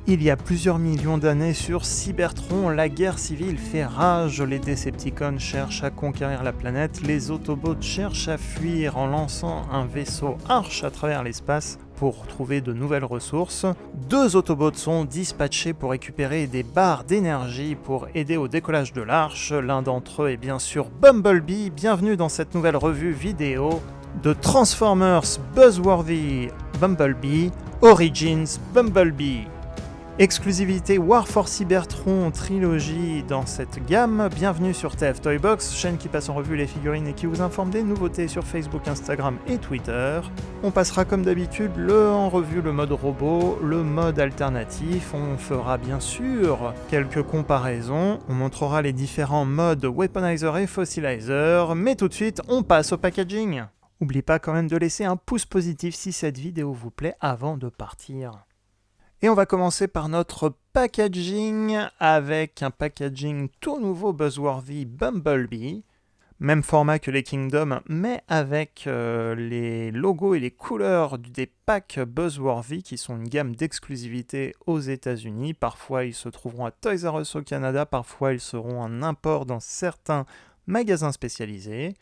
Il y a plusieurs millions d'années sur Cybertron, la guerre civile fait rage, les Decepticons cherchent à conquérir la planète, les Autobots cherchent à fuir en lançant un vaisseau Arche à travers l'espace pour trouver de nouvelles ressources. 2 Autobots sont dispatchés pour récupérer des barres d'énergie pour aider au décollage de l'Arche. L'un d'entre eux est bien sûr Bumblebee. Bienvenue dans cette nouvelle revue vidéo de Transformers Buzzworthy Bumblebee Origins Bumblebee. Exclusivité War for Cybertron trilogie dans cette gamme. Bienvenue sur TF Toybox, chaîne qui passe en revue les figurines et qui vous informe des nouveautés sur Facebook, Instagram et Twitter. On passera comme d'habitude en revue le mode robot, le mode alternatif. On fera bien sûr quelques comparaisons. On montrera les différents modes Weaponizer et Fossilizer. Mais tout de suite, on passe au packaging. N'oublie pas quand même de laisser un pouce positif si cette vidéo vous plaît avant de partir. Et on va commencer par notre packaging avec un packaging tout nouveau Buzzworthy Bumblebee. Même format que les Kingdom, mais avec les logos et les couleurs des packs Buzzworthy qui sont une gamme d'exclusivité aux États-Unis. Parfois ils se trouveront à Toys R Us au Canada, parfois ils seront en import dans certains magasins spécialisés.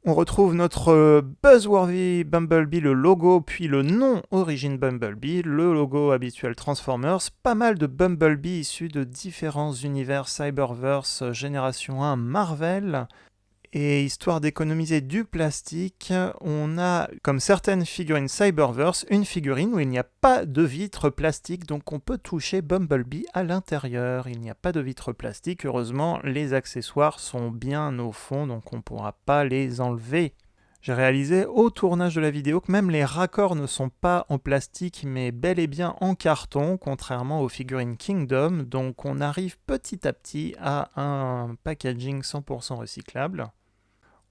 On retrouve notre Buzzworthy Bumblebee, le logo, puis le nom Origin Bumblebee, le logo habituel Transformers, pas mal de Bumblebee issus de différents univers Cyberverse Génération 1 Marvel. Et histoire d'économiser du plastique, on a, comme certaines figurines Cyberverse, une figurine où il n'y a pas de vitre plastique, donc on peut toucher Bumblebee à l'intérieur. Il n'y a pas de vitre plastique, heureusement, les accessoires sont bien au fond, donc on ne pourra pas les enlever. J'ai réalisé au tournage de la vidéo que même les raccords ne sont pas en plastique, mais bel et bien en carton, contrairement aux figurines Kingdom, donc on arrive petit à petit à un packaging 100% recyclable.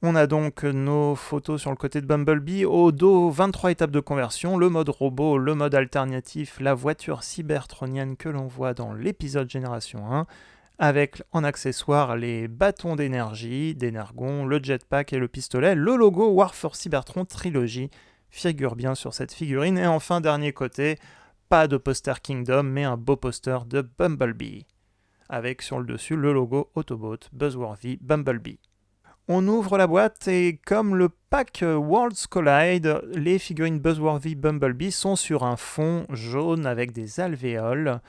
On a donc nos photos sur le côté de Bumblebee, au dos 23 étapes de conversion, le mode robot, le mode alternatif, la voiture cybertronienne que l'on voit dans l'épisode Génération 1, avec en accessoire les bâtons d'énergie, d'Energon, le jetpack et le pistolet, le logo War for Cybertron Trilogy figure bien sur cette figurine, et enfin dernier côté, pas de poster Kingdom mais un beau poster de Bumblebee, avec sur le dessus le logo Autobot Buzzworthy Bumblebee. On ouvre la boîte et comme le pack Worlds Collide, les figurines Buzzworthy Bumblebee sont sur un fond jaune avec des alvéoles.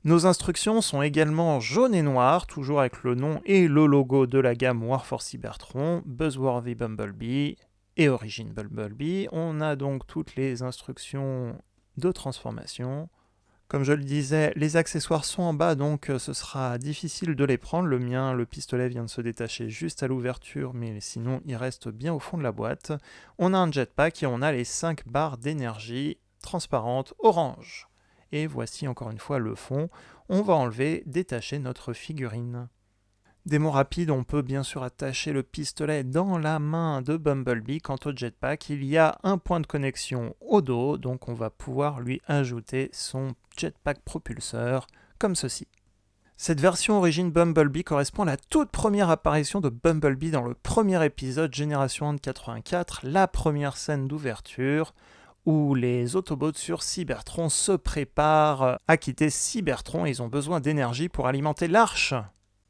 Nos instructions sont également jaunes et noires, toujours avec le nom et le logo de la gamme War for Cybertron, Buzzworthy Bumblebee et Origin Bumblebee. On a donc toutes les instructions de transformation. Comme je le disais, les accessoires sont en bas, donc ce sera difficile de les prendre. Le mien, le pistolet vient de se détacher juste à l'ouverture, mais sinon il reste bien au fond de la boîte. On a un jetpack et on a les 5 barres d'énergie transparentes orange. Et voici encore une fois le fond. On va enlever, détacher notre figurine. Des mots rapides, on peut bien sûr attacher le pistolet dans la main de Bumblebee. Quant au jetpack, il y a un point de connexion au dos, donc on va pouvoir lui ajouter son jetpack propulseur, comme ceci. Cette version Origin Bumblebee correspond à la toute première apparition de Bumblebee dans le premier épisode Génération 1 de 84, la première scène d'ouverture, où les Autobots sur Cybertron se préparent à quitter Cybertron. Ils ont besoin d'énergie pour alimenter l'Arche.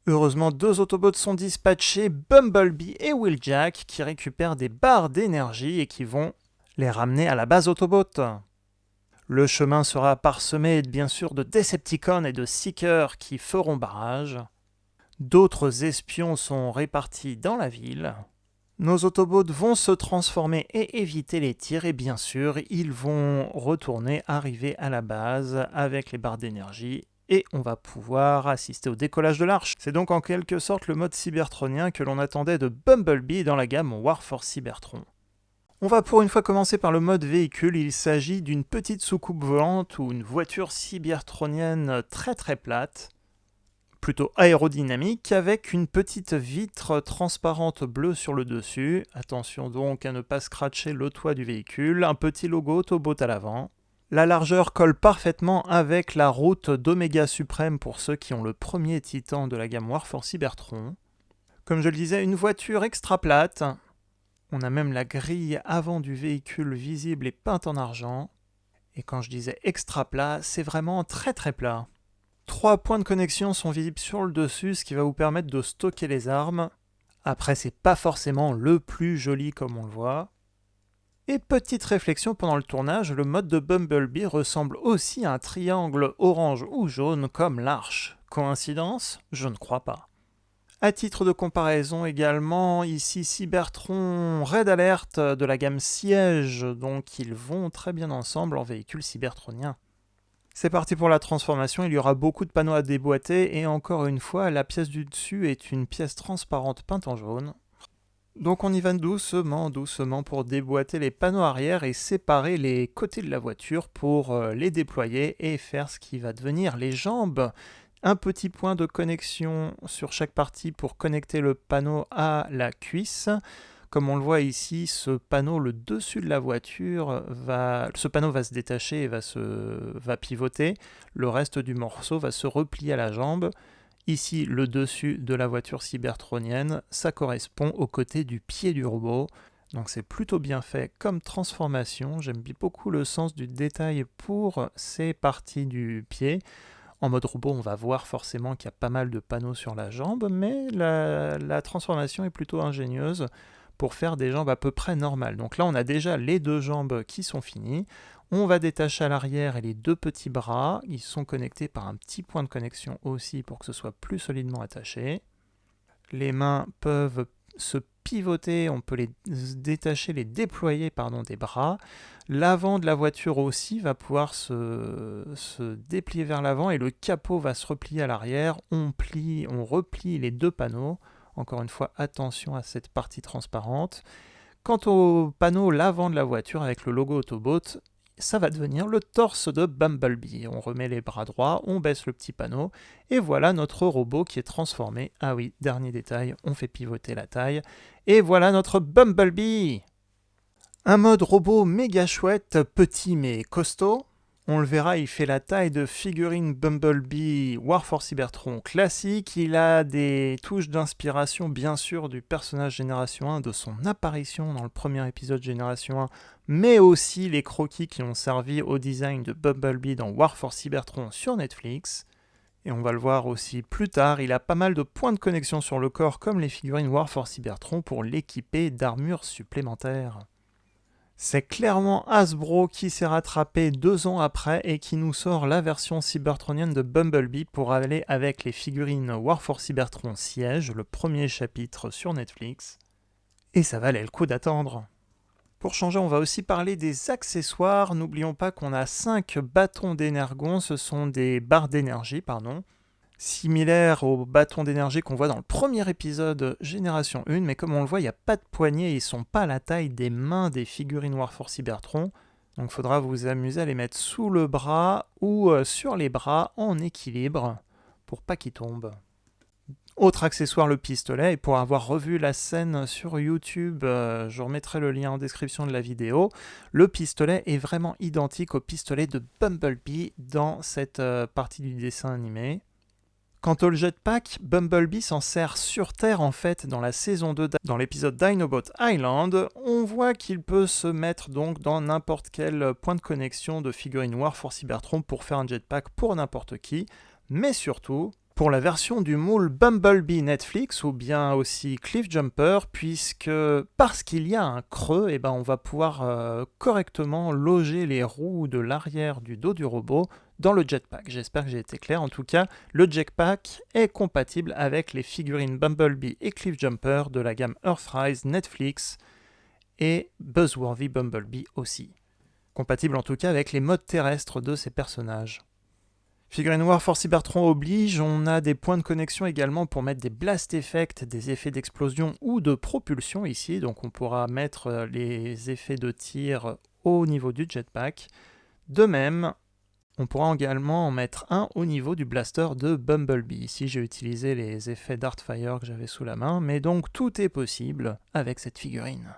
Heureusement, 2 Autobots sont dispatchés, Bumblebee et Wheeljack, qui récupèrent des barres d'énergie et qui vont les ramener à la base Autobot. Le chemin sera parsemé bien sûr de Decepticons et de Seekers qui feront barrage. D'autres espions sont répartis dans la ville. Nos Autobots vont se transformer et éviter les tirs et bien sûr, ils vont arriver à la base avec les barres d'énergie. Et on va pouvoir assister au décollage de l'Arche. C'est donc en quelque sorte le mode cybertronien que l'on attendait de Bumblebee dans la gamme War for Cybertron. On va pour une fois commencer par le mode véhicule. Il s'agit d'une petite soucoupe volante ou une voiture cybertronienne très très plate, plutôt aérodynamique, avec une petite vitre transparente bleue sur le dessus. Attention donc à ne pas scratcher le toit du véhicule. Un petit logo Autobot à l'avant. La largeur colle parfaitement avec la route d'Oméga Suprême pour ceux qui ont le premier Titan de la gamme War for Cybertron. Comme je le disais, une voiture extra plate. On a même la grille avant du véhicule visible et peinte en argent. Et quand je disais extra plat, c'est vraiment très très plat. 3 points de connexion sont visibles sur le dessus, ce qui va vous permettre de stocker les armes. Après, c'est pas forcément le plus joli comme on le voit. Et petite réflexion pendant le tournage, le mode de Bumblebee ressemble aussi à un triangle orange ou jaune comme l'Arche. Coïncidence ? Je ne crois pas. À titre de comparaison également, ici Cybertron Red Alert de la gamme Siège, donc ils vont très bien ensemble en véhicule cybertronien. C'est parti pour la transformation, il y aura beaucoup de panneaux à déboîter et encore une fois, la pièce du dessus est une pièce transparente peinte en jaune. Donc on y va doucement pour déboîter les panneaux arrière et séparer les côtés de la voiture pour les déployer et faire ce qui va devenir les jambes. Un petit point de connexion sur chaque partie pour connecter le panneau à la cuisse. Comme on le voit ici, ce panneau, le dessus de la voiture, ce panneau va se détacher et va pivoter. Le reste du morceau va se replier à la jambe. Ici, le dessus de la voiture cybertronienne, ça correspond au côté du pied du robot. Donc c'est plutôt bien fait comme transformation. J'aime beaucoup le sens du détail pour ces parties du pied. En mode robot, on va voir forcément qu'il y a pas mal de panneaux sur la jambe, mais la transformation est plutôt ingénieuse pour faire des jambes à peu près normales. Donc là, on a déjà les 2 jambes qui sont finies. On va détacher à l'arrière et les 2 petits bras. Ils sont connectés par un petit point de connexion aussi pour que ce soit plus solidement attaché. Les mains peuvent se pivoter, on peut les détacher, les déployer des bras. L'avant de la voiture aussi va pouvoir se déplier vers l'avant et le capot va se replier à l'arrière. On replie les 2 panneaux. Encore une fois, attention à cette partie transparente. Quant au panneau l'avant de la voiture avec le logo Autobot, ça va devenir le torse de Bumblebee. On remet les bras droits, on baisse le petit panneau, et voilà notre robot qui est transformé. Ah oui, dernier détail, on fait pivoter la taille, et voilà notre Bumblebee. Un mode robot méga chouette, petit mais costaud. On le verra, il fait la taille de figurine Bumblebee War for Cybertron classique. Il a des touches d'inspiration, bien sûr, du personnage Génération 1, de son apparition dans le premier épisode Génération 1, mais aussi les croquis qui ont servi au design de Bumblebee dans War for Cybertron sur Netflix. Et on va le voir aussi plus tard, il a pas mal de points de connexion sur le corps, comme les figurines War for Cybertron, pour l'équiper d'armures supplémentaires. C'est clairement Hasbro qui s'est rattrapé 2 ans après et qui nous sort la version cybertronienne de Bumblebee pour aller avec les figurines War for Cybertron Siège, le premier chapitre sur Netflix. Et ça valait le coup d'attendre. Pour changer, on va aussi parler des accessoires. N'oublions pas qu'on a 5 bâtons d'énergon, ce sont des barres d'énergie, similaires aux bâtons d'énergie qu'on voit dans le premier épisode Génération 1, mais comme on le voit, il n'y a pas de poignée, ils ne sont pas à la taille des mains des figurines War for Cybertron, donc il faudra vous amuser à les mettre sous le bras ou sur les bras en équilibre pour pas qu'ils tombent. Autre accessoire, le pistolet, et pour avoir revu la scène sur YouTube, je remettrai le lien en description de la vidéo, le pistolet est vraiment identique au pistolet de Bumblebee dans cette partie du dessin animé. Quant au jetpack, Bumblebee s'en sert sur Terre en fait dans la saison 2, dans l'épisode Dinobot Island. On voit qu'il peut se mettre donc dans n'importe quel point de connexion de figurine War for Cybertron pour faire un jetpack pour n'importe qui, mais surtout pour la version du moule Bumblebee Netflix ou bien aussi Cliff Jumper, puisque parce qu'il y a un creux, on va pouvoir correctement loger les roues de l'arrière du dos du robot dans le jetpack. J'espère que j'ai été clair. En tout cas, le jetpack est compatible avec les figurines Bumblebee et Cliff Jumper de la gamme Earthrise Netflix et Buzzworthy Bumblebee aussi. Compatible en tout cas avec les modes terrestres de ces personnages. Figurine War for Cybertron oblige, on a des points de connexion également pour mettre des blast effects, des effets d'explosion ou de propulsion ici, donc on pourra mettre les effets de tir au niveau du jetpack. De même, on pourra également en mettre un au niveau du blaster de Bumblebee. Ici j'ai utilisé les effets d'Artfire que j'avais sous la main, mais donc tout est possible avec cette figurine.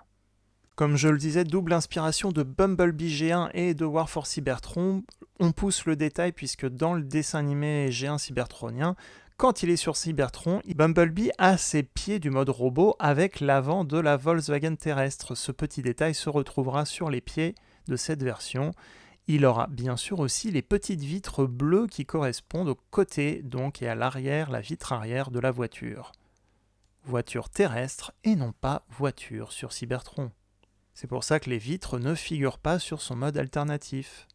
Comme je le disais, double inspiration de Bumblebee G1 et de War for Cybertron. On pousse le détail puisque dans le dessin animé G1 cybertronien, quand il est sur Cybertron, Bumblebee a ses pieds du mode robot avec l'avant de la Volkswagen terrestre. Ce petit détail se retrouvera sur les pieds de cette version. Il aura bien sûr aussi les petites vitres bleues qui correspondent au côté donc et à l'arrière, la vitre arrière de la voiture. Voiture terrestre et non pas voiture sur Cybertron. C'est pour ça que les vitres ne figurent pas sur son mode alternatif.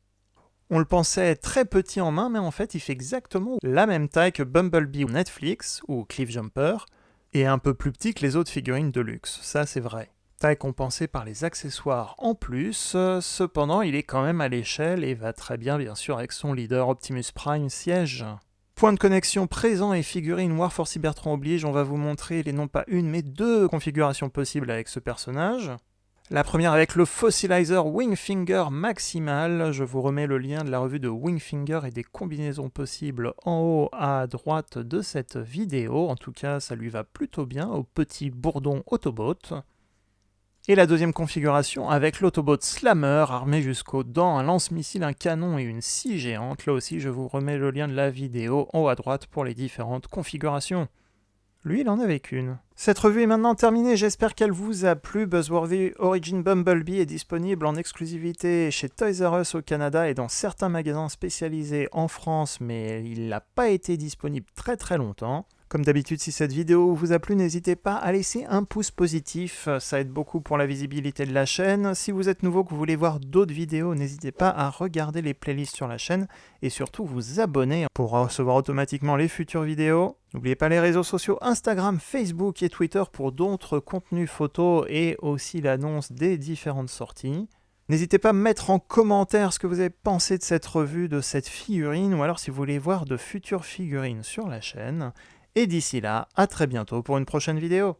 On le pensait très petit en main, mais en fait il fait exactement la même taille que Bumblebee ou Netflix ou Cliffjumper, et un peu plus petit que les autres figurines de luxe, ça c'est vrai. Taille compensée par les accessoires en plus, cependant il est quand même à l'échelle et va très bien sûr avec son leader Optimus Prime siège. Point de connexion présent et figurine War for Cybertron oblige, on va vous montrer les non pas une mais deux configurations possibles avec ce personnage. La première avec le Fossilizer Wingfinger Maximal, je vous remets le lien de la revue de Wingfinger et des combinaisons possibles en haut à droite de cette vidéo, en tout cas ça lui va plutôt bien au petit bourdon Autobot. Et la deuxième configuration avec l'Autobot Slammer armé jusqu'aux dents, un lance-missile, un canon et une scie géante, là aussi je vous remets le lien de la vidéo en haut à droite pour les différentes configurations. Lui, il en avait qu'une. Cette revue est maintenant terminée, j'espère qu'elle vous a plu. Buzzworthy Origin Bumblebee est disponible en exclusivité chez Toys R Us au Canada et dans certains magasins spécialisés en France, mais il n'a pas été disponible très longtemps. Comme d'habitude, si cette vidéo vous a plu, n'hésitez pas à laisser un pouce positif, ça aide beaucoup pour la visibilité de la chaîne. Si vous êtes nouveau, que vous voulez voir d'autres vidéos, n'hésitez pas à regarder les playlists sur la chaîne et surtout vous abonner pour recevoir automatiquement les futures vidéos. N'oubliez pas les réseaux sociaux Instagram, Facebook et Twitter pour d'autres contenus photos et aussi l'annonce des différentes sorties. N'hésitez pas à mettre en commentaire ce que vous avez pensé de cette revue, de cette figurine, ou alors si vous voulez voir de futures figurines sur la chaîne. Et d'ici là, à très bientôt pour une prochaine vidéo.